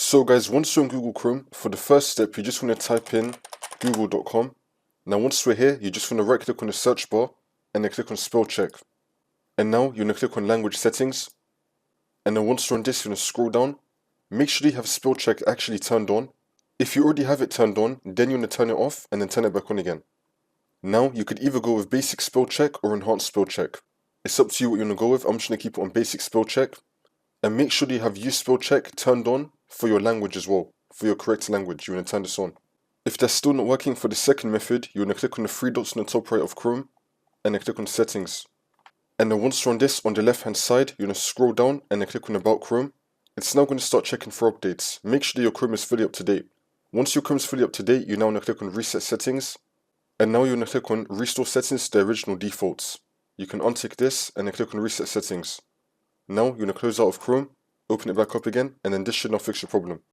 So guys, once you're on Google Chrome, for the first step, you just want to type in google.com. Now once we're here, you just want to right click on the search bar and then click on spell check. And now you're going to click on language settings. And then once you're on this, you're going to scroll down. Make sure you have spell check actually turned on. If you already have it turned on, then you're going to turn it off and then turn it back on again. Now you could either go with basic spell check or enhanced spell check. It's up to you what you're going to go with. I'm just going to keep it on basic spell check. And make sure that you have use spell check turned on for your language as well. For your correct language, you're going to turn this on. If that's still not working for the second method, you're going to click on the three dots on the top right of Chrome and then click on settings. And then once you're on this, on the left hand side, you're going to scroll down and then click on about Chrome. It's now going to start checking for updates. Make sure that your Chrome is fully up to date. Once your Chrome is fully up to date, you're now going to click on reset settings. And now you're going to click on restore settings to the original defaults. You can untick this and then click on reset settings. Now you're going to close out of Chrome, open it back up again, and then this should now fix your problem.